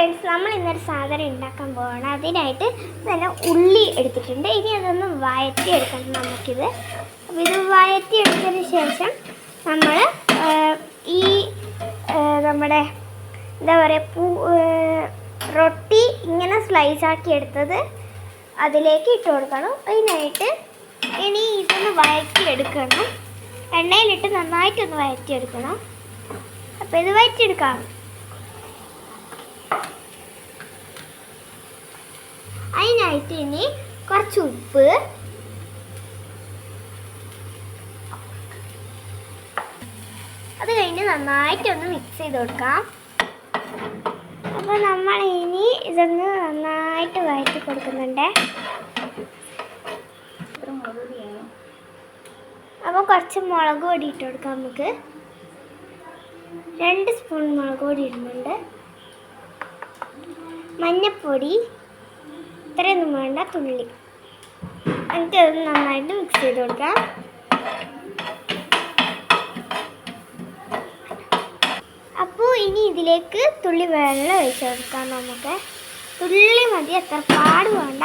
Friends, നമ്മൾ ഇന്നൊരു സാധനം ഉണ്ടാക്കാൻ പോവാണ്. അതിനായിട്ട് നല്ല ഉള്ളി എടുത്തിട്ടുണ്ട്. ഇനി അതൊന്ന് വഴറ്റി എടുക്കണം നമുക്കിത്. അപ്പോൾ ഇത് വഴറ്റി എടുത്തതിന് ശേഷം നമ്മൾ ഈ നമ്മുടെ എന്താ പറയുക റൊട്ടി ഇങ്ങനെ സ്ലൈസ് ആക്കി എടുത്തത് അതിലേക്ക് ഇട്ട് കൊടുക്കണം. അതിനായിട്ട് ഇനി ഇതൊന്ന് വഴറ്റി എടുക്കണം. എണ്ണയിലിട്ട് നന്നായിട്ടൊന്ന് വഴറ്റിയെടുക്കണം. അപ്പോൾ ഇത് വഴറ്റിയെടുക്കാം. അതിനായിട്ട് ഇനി കുറച്ച് ഉപ്പ്, അത് കഴിഞ്ഞ് നന്നായിട്ടൊന്ന് മിക്സ് ചെയ്ത് കൊടുക്കാം. അപ്പോൾ നമ്മൾ ഇനി ഇതൊന്ന് നന്നായിട്ട് വഴറ്റി കൊടുക്കുന്നുണ്ട്. അപ്പോൾ കുറച്ച് മുളക് പൊടി ഇട്ട് കൊടുക്കാം. നമുക്ക് 2 സ്പൂൺ മുളക് പൊടി ഇടുന്നുണ്ട്. മഞ്ഞൾപ്പൊടി ഇത്രയൊന്നും വേണ്ട, തുള്ളി. എന്നിട്ട് അത് നന്നായിട്ട് മിക്സ് ചെയ്ത് കൊടുക്കാം. അപ്പോൾ ഇനി ഇതിലേക്ക് തുള്ളി വെള്ളം ഒഴിച്ച് കൊടുക്കാം. നമുക്ക് തുള്ളി മതി, എത്ര പാട് വേണ്ട.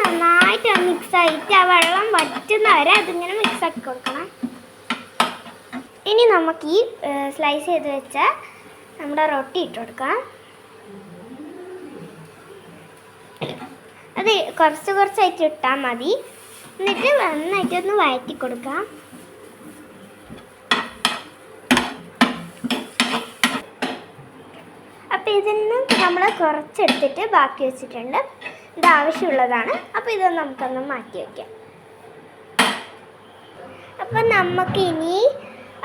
നന്നായിട്ട് മിക്സ് ആയിട്ട് ആ വെള്ളം വറ്റുന്ന വരെ അതിങ്ങനെ മിക്സ് ആക്കി കൊടുക്കണം. ഇനി നമുക്ക് ഈ സ്ലൈസ് ചെയ്ത് വെച്ച നമ്മുടെ റൊട്ടി ഇട്ട് കൊടുക്കാം. അത് കുറച്ചായിട്ട് ഇട്ടാൽ മതി. എന്നിട്ട് നന്നായിട്ടൊന്ന് വഴറ്റി കൊടുക്കാം. അപ്പോൾ ഇതിന് നമ്മൾ കുറച്ചെടുത്തിട്ട് ബാക്കി വെച്ചിട്ടുണ്ട്. ഇത് ആവശ്യമുള്ളതാണ്. അപ്പോൾ ഇതൊന്ന് നമുക്കൊന്ന് മാറ്റി വയ്ക്കാം. അപ്പം നമുക്കിനി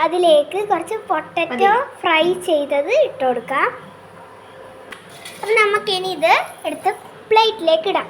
അതിലേക്ക് കുറച്ച് പൊട്ടറ്റോ ഫ്രൈ ചെയ്തത് ഇട്ട് കൊടുക്കാം. അപ്പം നമുക്കിനി ഇത് എടുത്ത് പ്ലേറ്റിലേക്ക് ഇടാം.